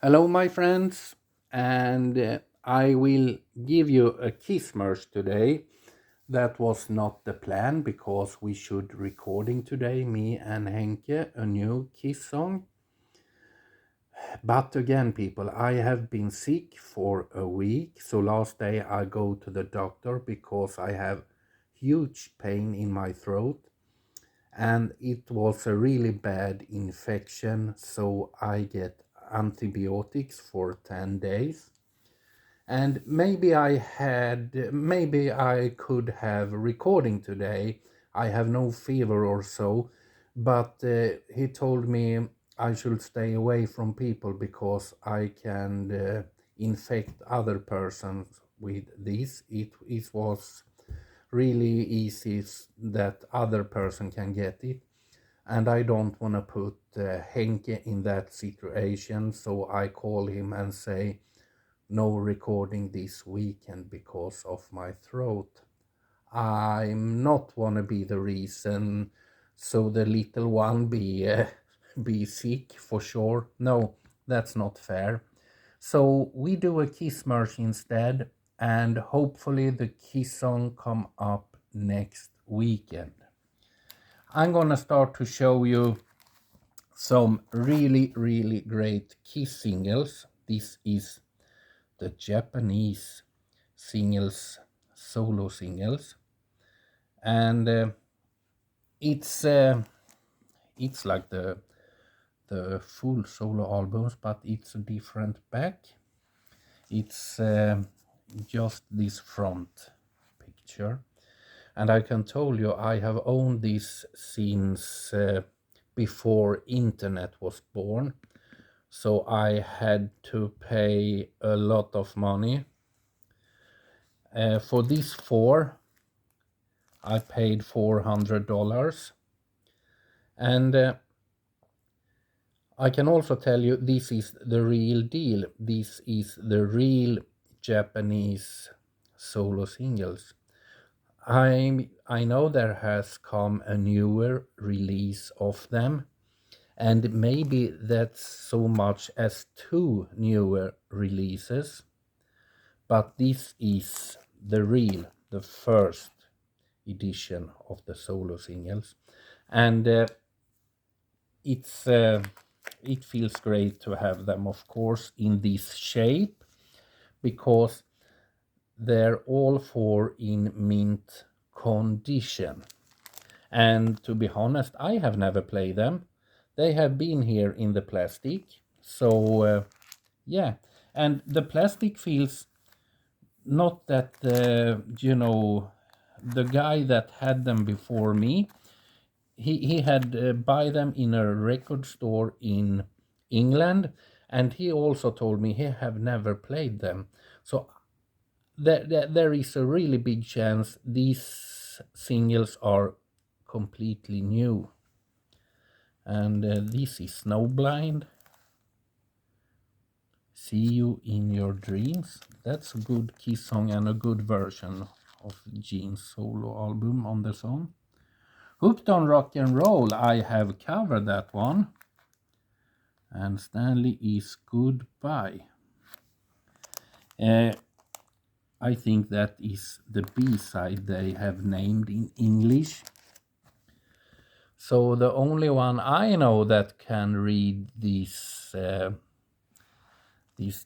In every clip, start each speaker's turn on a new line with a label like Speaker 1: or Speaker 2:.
Speaker 1: Hello, my friends, and I will give you a kiss merch today. That was not the plan because we should recording today, me and Henke, a new kiss song. But again, people, I have been sick for a week, so last day I go to the doctor because I have huge pain in my throat and it was a really bad infection, so I get antibiotics for 10 days. And maybe I could have recording today. I have no fever or so, but he told me I should stay away from people because I can infect other persons with this. It was really easy that other person can get it, and I don't want to put Henke in that situation, so I call him and say no recording this weekend because of my throat. I'm not want to be the reason so the little one be sick for sure. No, that's not fair. So we do a kiss merge instead, and hopefully the kiss song come up next weekend. I'm gonna start to show you some really great kiss singles. This is the Japanese singles, solo singles, and it's it's like the full solo albums, but it's a different back. It's just this front picture, and I can tell you I have owned this since before internet was born, so I had to pay a lot of money for these four. I paid $400, and I can also tell you this is the real deal. This is the real Japanese solo singles. I know there has come a newer release of them, and maybe that's so much as two newer releases, but this is the first edition of the solo singles, and it feels great to have them, of course, in this shape, because they're all four in mint condition. And to be honest, I have never played them. They have been here in the plastic, so yeah. And the plastic feels not that the guy that had them before me, he had buy them in a record store in England, and he also told me he have never played them. So there is a really big chance these singles are completely new. And this is Snowblind. See You in Your Dreams. That's a good Kiss song and a good version of Gene's solo album on the song. Hooked on Rock and Roll, I have covered that one. And Stanley is Goodbye. I think that is the B-side they have named in English. So the only one I know that can read this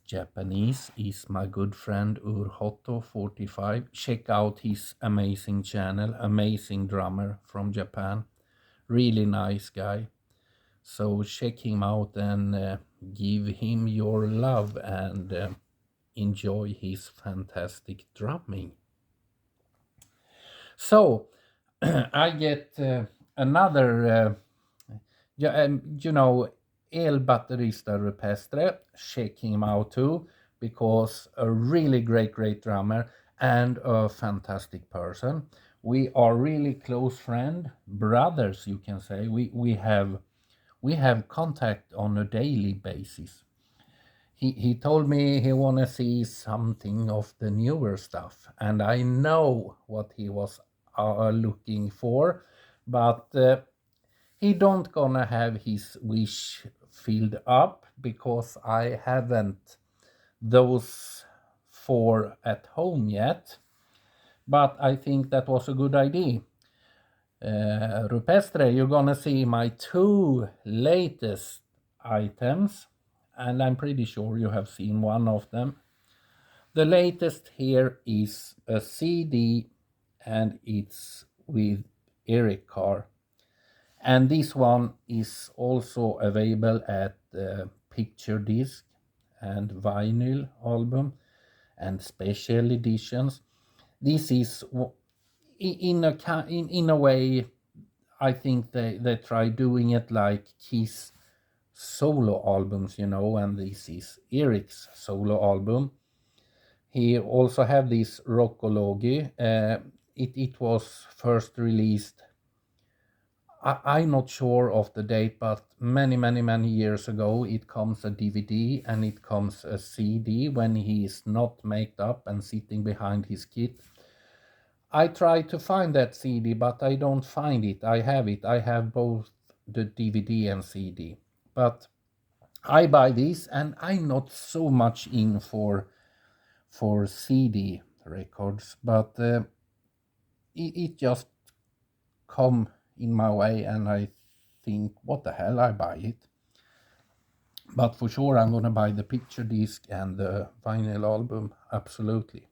Speaker 1: Japanese is my good friend Urhoto45. Check out his amazing channel, amazing drummer from Japan. Really nice guy. So check him out and give him your love and enjoy his fantastic drumming. So I get another, El Batterista Rupestre, check him out too, because a really great drummer and a fantastic person. We are really close friend, brothers, you can say. We have contact on a daily basis. He told me he wanna see something of the newer stuff, and I know what he was looking for, but he don't gonna have his wish filled up because I haven't those 4 at home yet, but I think that was a good idea. Rupestre, you're gonna see my 2 latest items, and I'm pretty sure you have seen one of them. The latest here is a CD, and it's with Eric Carr. And this one is also available at picture disc and vinyl album and special editions. This is in a way, I think they try doing it like Kiss solo albums, and this is Eric's solo album. He also have this Rockology. It was first released, I'm not sure of the date, but many years ago. It comes a DVD and it comes a CD when he is not made up and sitting behind his kit. I try to find that CD, but I don't find it. I have it. I have both the DVD and CD. But I buy this, and I'm not so much in for CD records, but it just come in my way, and I think, what the hell, I buy it. But for sure, I'm gonna buy the picture disc and the vinyl album, absolutely.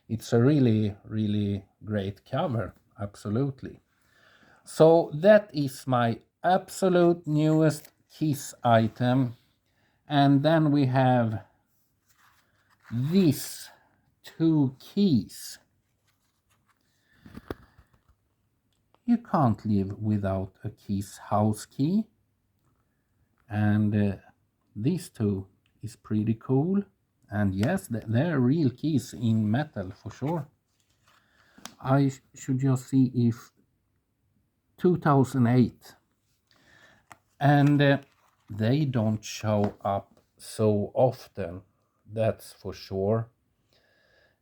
Speaker 1: It's a really great cover, absolutely. So that is my absolute newest Kiss item. And then we have these 2 keys. You can't live without a Kiss house key. And these 2 is pretty cool. And yes, they're real keys in metal for sure. I should just see if 2008. And they don't show up so often, that's for sure.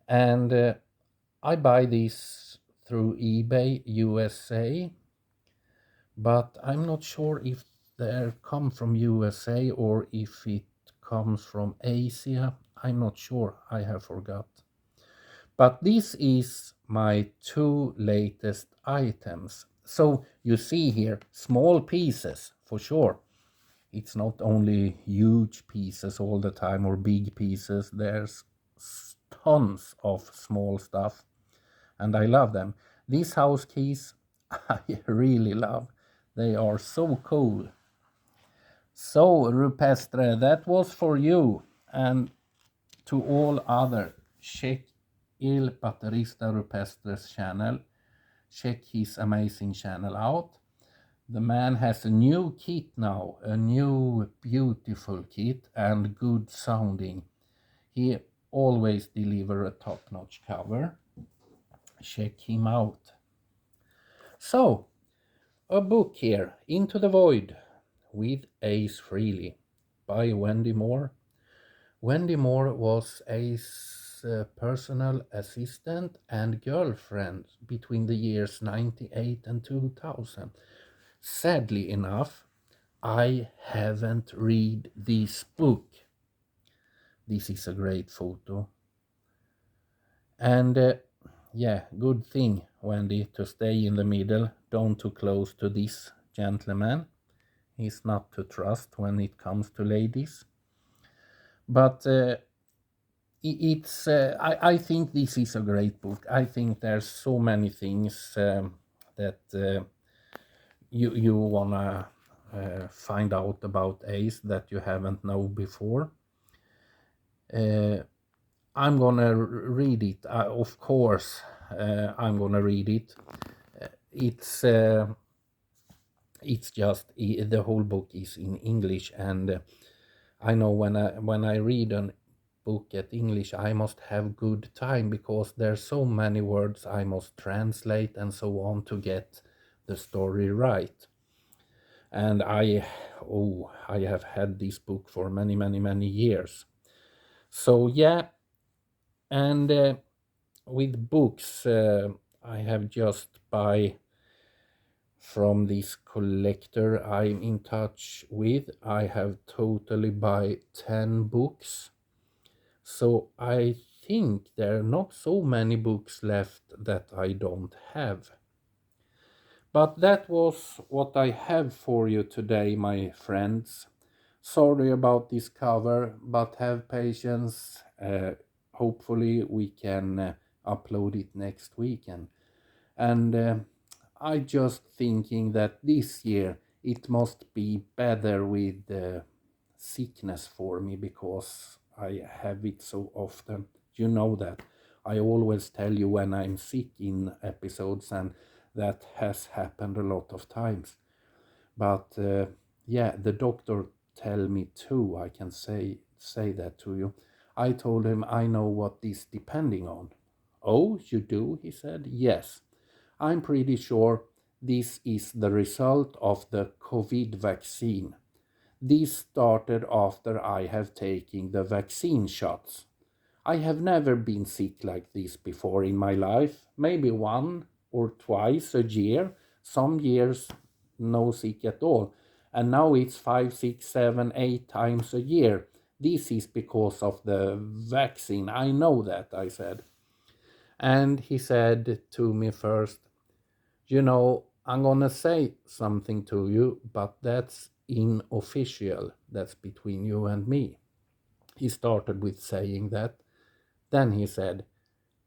Speaker 1: And I buy these through eBay USA, but I'm not sure if they come from USA or if it comes from Asia. I'm not sure, I have forgot. But this is my 2 latest items. So you see here, small pieces for sure. It's not only huge pieces all the time or big pieces. There's tons of small stuff, and I love them. These house keys I really love. They are so cool. So Rupestre, that was for you, and to all other, check Il Batterista Rupestre's channel. Check his amazing channel out. The man has a new kit now, a new beautiful kit and good sounding. He always deliver a top-notch cover. Check him out. So, a book here, Into the Void with Ace Frehley by Wendy Moore. Wendy Moore was Ace's personal assistant and girlfriend between the years 98 and 2000. Sadly enough, I haven't read this book. This is a great photo. And yeah, good thing, Wendy, to stay in the middle. Don't too close to this gentleman. He's not to trust when it comes to ladies. But I think this is a great book. I think there's so many things that you wanna find out about Ace that you haven't known before. I'm gonna read it. Of course, I'm gonna read it. It's just the whole book is in English, and I know when I read a book at English, I must have good time because there's so many words I must translate and so on to get the story right. And I have had this book for many years. So yeah, and with books, I have just buy from this collector I'm in touch with. I have totally buy 10 books. So I think there are not so many books left that I don't have. But that was what I have for you today, my friends. Sorry about this cover, but have patience. Hopefully, we can upload it next weekend. And I just thinking that this year it must be better with sickness for me because I have it so often. You know that. I always tell you when I'm sick in episodes, and that has happened a lot of times. But yeah, the doctor tell me too. I can say that to you. I told him I know what this depending on. Oh, you do? He said. Yes, I'm pretty sure this is the result of the COVID vaccine. This started after I have taken the vaccine shots. I have never been sick like this before in my life, maybe one or twice a year, some years no sick at all. And now it's 5, 6, 7, 8 times a year. This is because of the vaccine. I know that, I said. And he said to me first, I'm gonna say something to you, but that's unofficial. That's between you and me. He started with saying that. Then he said,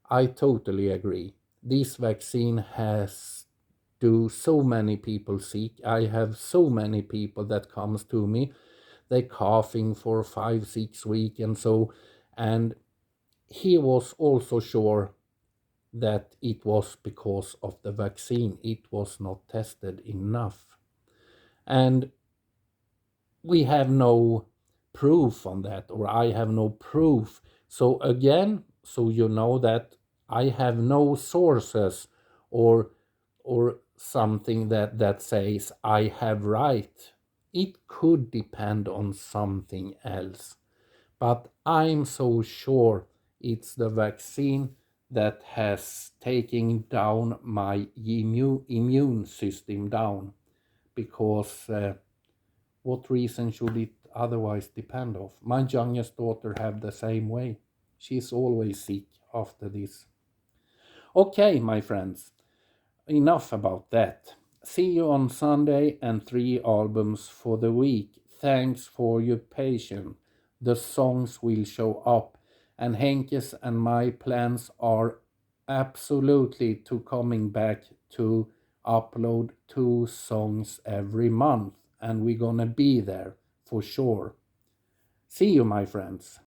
Speaker 1: I totally agree. This vaccine has do so many people sick. I have so many people that comes to me. They coughing for 5, 6 weeks and so. And he was also sure that it was because of the vaccine. It was not tested enough. And we have no proof on that, or I have no proof. So again, so you know that I have no sources or something that says I have right. It could depend on something else. But I'm so sure it's the vaccine that has taken down my immune system down, because what reason should it otherwise depend of? My youngest daughter have the same way. She's always sick after this. Okay, my friends, enough about that. See you on Sunday and 3 albums for the week. Thanks for your patience. The songs will show up, and Henke's and my plans are absolutely to coming back to upload 2 songs every month, and we're gonna be there for sure. See you, my friends.